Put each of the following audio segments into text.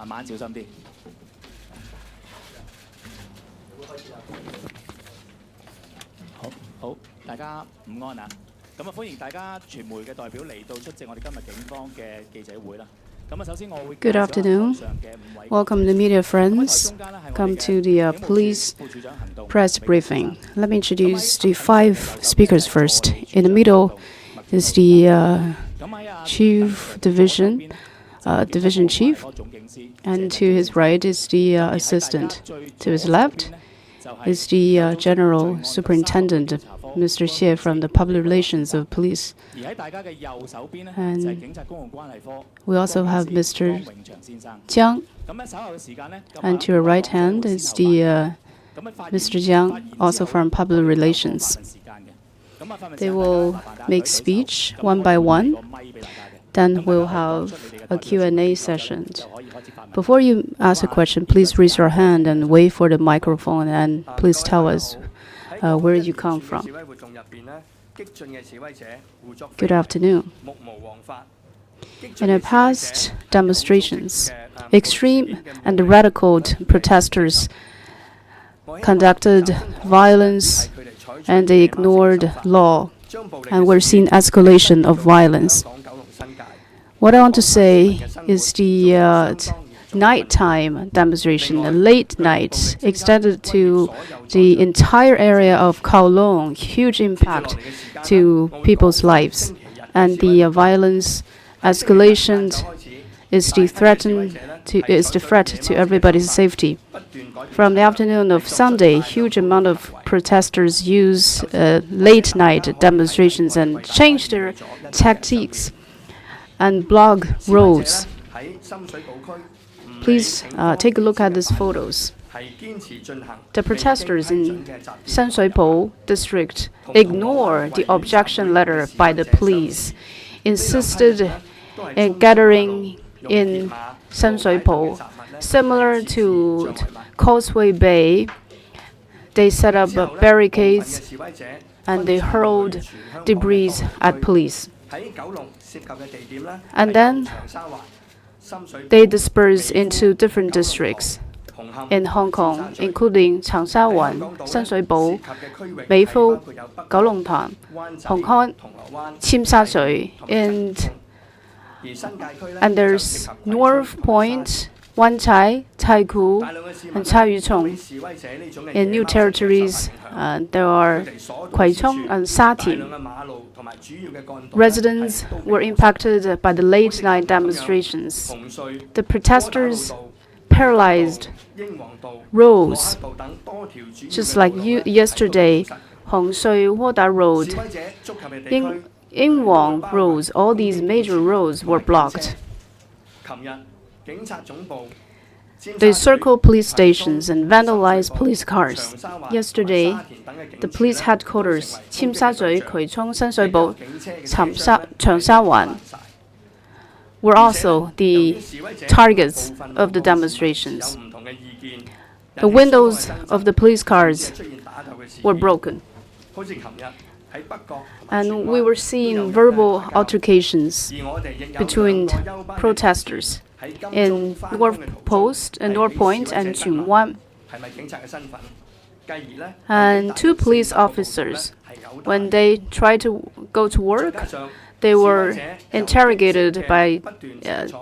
慢慢小心啲。好，大家午安啊！咁啊，歡迎大家傳媒嘅代表嚟到出席我哋今日警方嘅記者會啦。Good afternoon. Welcome the media friends. Come to the police press briefing. Let me introduce the 5 speakers first. In the middle is the chief division chief, and to his right is the assistant. To his left is the general superintendent, Mr. Xie from the public relations of police. And we also have Mr. Jiang. And to your right hand is the Mr. Jiang, also from public relations. They will make speech one by one. Then we'll have a Q&A session. Before you ask a question, please raise your hand and wait for the microphone, and please tell us where you come from. Good afternoon. In the past demonstrations, extreme and radical protesters conducted violence and they ignored law, and we're seeing escalation of violence. What I want to say is the nighttime demonstration, the late night, extended to the entire area of Kowloon, huge impact to people's lives. And the violence escalation is the threat to everybody's safety. From the afternoon of Sunday, huge amount of protesters use late night demonstrations and change their tactics and block roads. Please take a look at these photos. The protesters in Shui district ignore the objection letter by the police, insisted in gathering in Shui. Similar to Causeway Bay, they set up barricades and they hurled debris at police. And then they dispersed into different districts in Hong Kong, including Changsha-Wan, Shui, Meifu, Kowloon, Hong Kong, Tsim Shui, and there's North Point, Wan Chai, Taiku, and Cai Yuchong. In new territories, there are Kwai Chung and Sa Tin. Residents were impacted by the late-night demonstrations. The protesters paralyzed roads. Just like yesterday, Hong Shui Woda Road, In Wang roads, all these major roads were blocked. They circled police stations and vandalized police cars. Yesterday, the police headquarters, Tsim Shui, Kwai Chung, Shui, Changsha-Wan, were also the targets of the demonstrations. The windows of the police cars were broken. And we were seeing verbal altercations between protesters in North Point and Chungwan. And 2 police officers, when they tried to go to work, they were interrogated by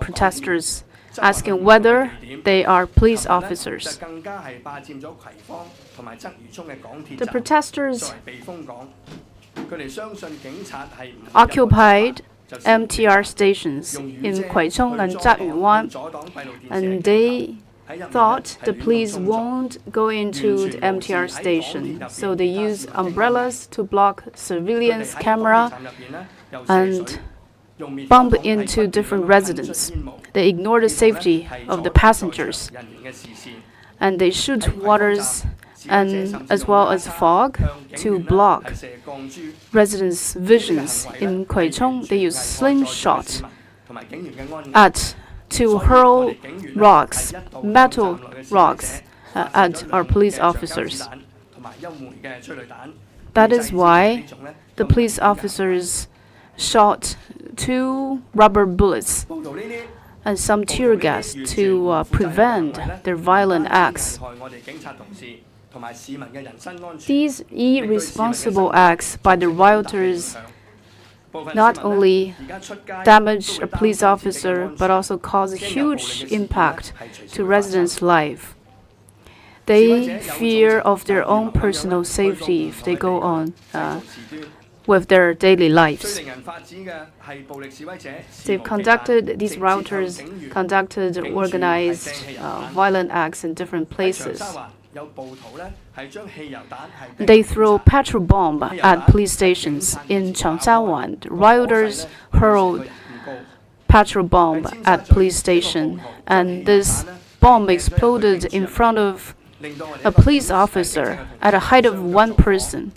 protesters, asking whether they are police officers. The protesters occupied MTR stations in Kwai Chung and Zhayuan, and they thought the police won't go into the MTR station, so they used umbrellas to block surveillance camera and bump into different residents. They ignored the safety of the passengers, and they shoot waters and as well as fog to block residents' visions. In Kwai Chung, they use slingshot to hurl rocks, metal rocks, at our police officers. That is why the police officers shot 2 rubber bullets and some tear gas to prevent their violent acts. These irresponsible acts by the rioters not only damage a police officer, but also cause a huge impact to residents' life. They fear of their own personal safety if they go on with their daily lives. These rioters conducted organized violent acts in different places. They throw petrol bomb at police stations. In Changshawan, rioters hurled petrol bomb at police station, and this bomb exploded in front of a police officer at a height of one person.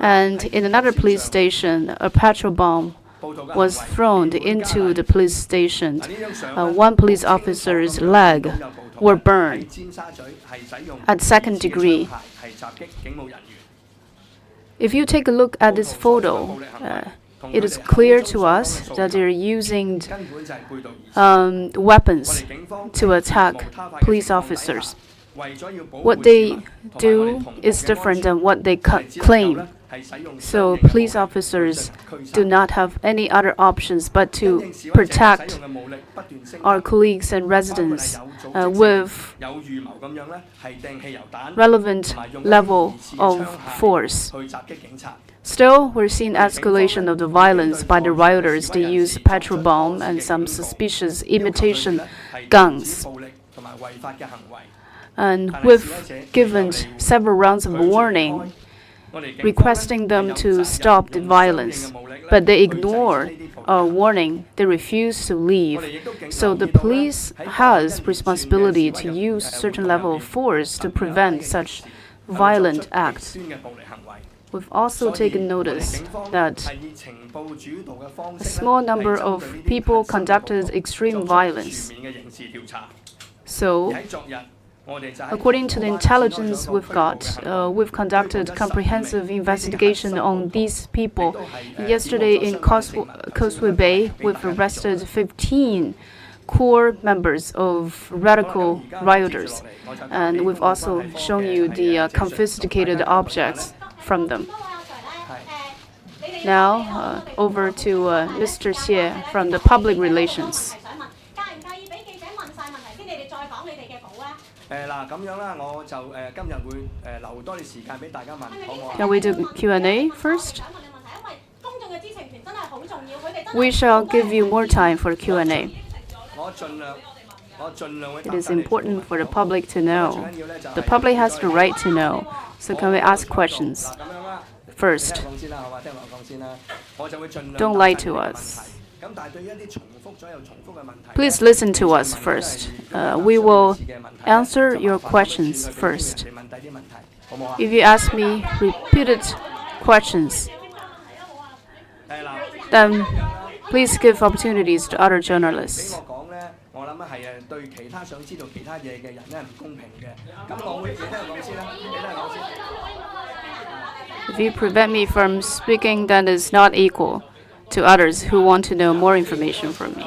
And in another police station, a petrol bomb was thrown into the police station. One police officer's leg were burned at second degree. If you take a look at this photo, it is clear to us that they're using weapons to attack police officers. What they do is different than what they claim. So police officers do not have any other options but to protect our colleagues and residents with relevant level of force. Still, we're seeing escalation of the violence by the rioters. They use petrol bomb and some suspicious imitation guns. And we've given several rounds of warning, requesting them to stop the violence. But they ignore our warning. They refuse to leave. So the police has responsibility to use certain level of force to prevent such violent acts. We've also taken notice that a small number of people conducted extreme violence. So, according to the intelligence we've got, we've conducted comprehensive investigation on these people. Yesterday in Causeway Bay, we've arrested 15 core members of radical rioters, and we've also shown you the confiscated objects from them. Now, over to Mr. Xie from the Public Relations. Can we do Q&A first? We shall give you more time for Q&A. It is important for the public to know. The public has the right to know. So can we ask questions? First, don't lie to us. Please listen to us first. We will answer your questions first. If you ask me repeated questions, then please give opportunities to other journalists. If you prevent me from speaking, then it's not equal to others who want to know more information from me.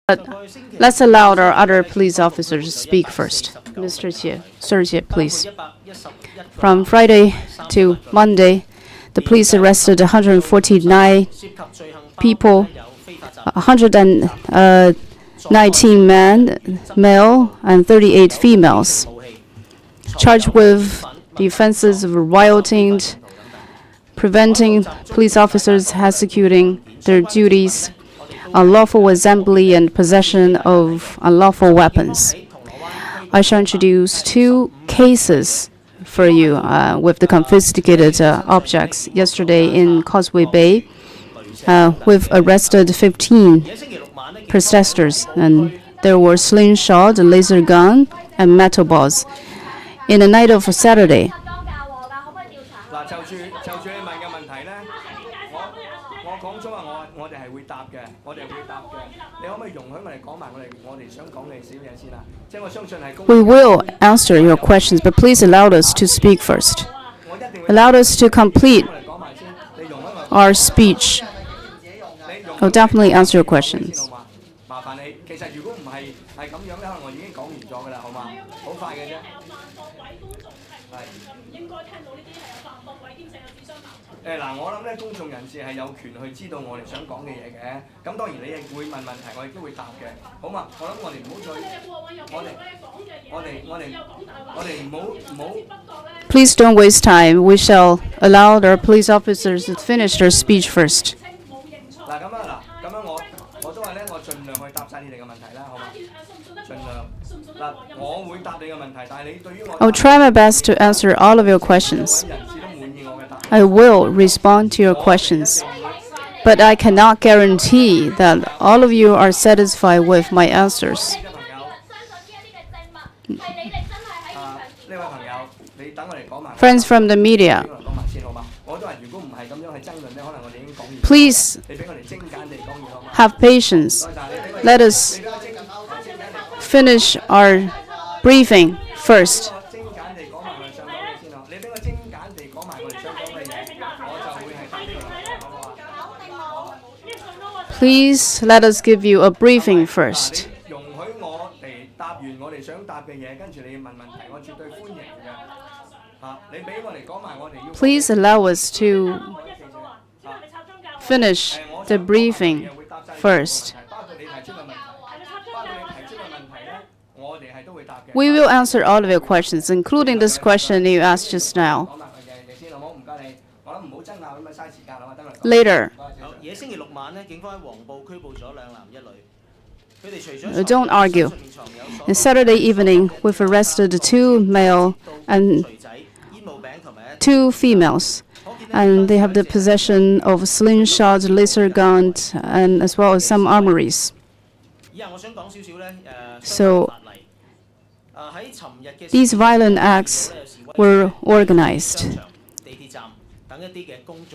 But let's allow our other police officers to speak first. Mr. Xie, Sir Xie, please. From Friday to Monday, the police arrested 149 people, 119 men, male, and 38 females, charged with the offenses of rioting, preventing police officers executing their duties, unlawful assembly, and possession of unlawful weapons. I shall introduce two cases for you with the confiscated objects. Yesterday in Causeway Bay, we've arrested 15 protesters, and there were slingshot, laser gun, and metal balls. In the night of Saturday, we will answer your questions, but please allow us to speak first. Allow us to complete our speech. I'll definitely answer your questions. Please don't waste time. We shall allow our police officers to finish their speech first. I'll try my best to answer all of your questions. I will respond to your questions, but I cannot guarantee that all of you are satisfied with my answers. Friends from the media, please have patience. Let us finish our briefing first. Please let us give you a briefing first. Please allow us to finish the briefing first. We will answer all of your questions, including this question you asked just now. Later. Don't argue. On Saturday evening, we've arrested 2 male and 2 females, and they have the possession of slingshot, laser guns, and as well as some armories. So these violent acts were organized.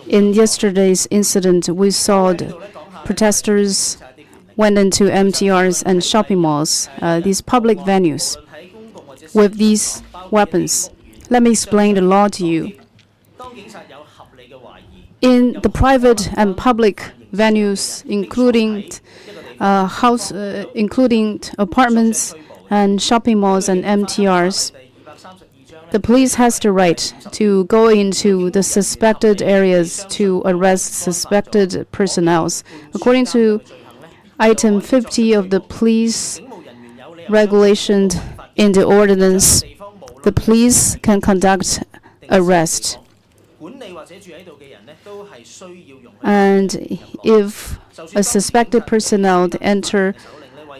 In yesterday's incident, we saw the protesters went into MTRs and shopping malls, these public venues, with these weapons. Let me explain the law to you. In the private and public venues, including including apartments and shopping malls and MTRs, the police has the right to go into the suspected areas to arrest suspected personnel. According to Item 50 of the police regulation in the ordinance, the police can conduct arrest. And if a suspected personnel enter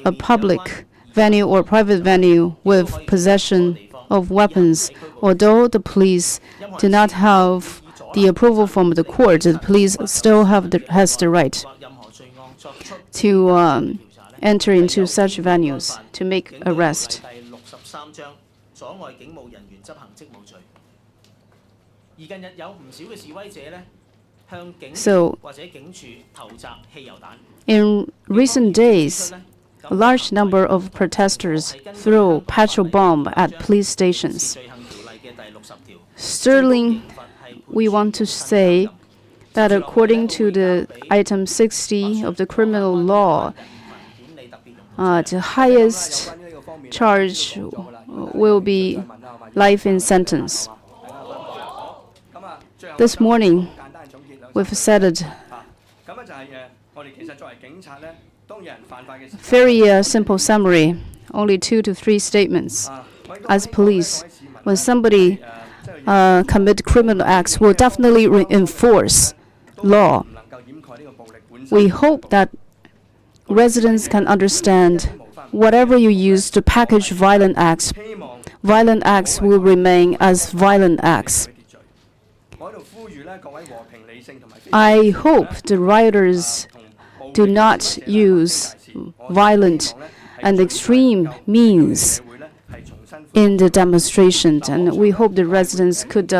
a public venue or private venue with possession of weapons, although the police do not have the approval from the court, the police still has the right to enter into such venues to make arrest. So, in recent days, a large number of protesters threw petrol bomb at police stations. Sterling, we want to say that according to the item 60 of the criminal law, the highest charge will be life in sentence. This morning, we've said it. Very simple summary, only 2 to 3 statements. As police, when somebody commit criminal acts, we'll definitely enforce law. We hope that residents can understand whatever you use to package violent acts will remain as violent acts. I hope the rioters do not use violent and extreme means in the demonstration, and we hope the residents could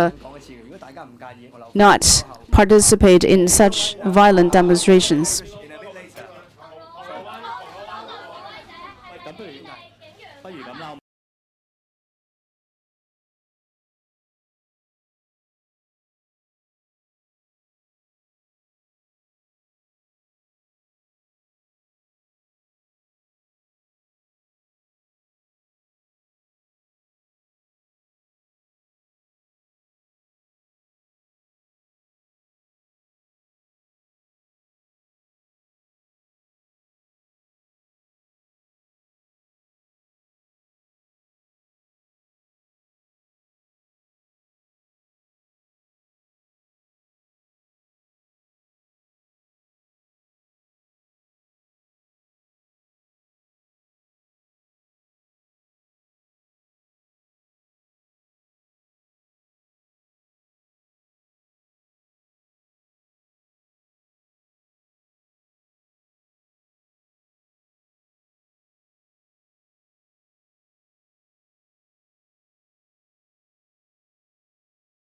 not participate in such violent demonstrations.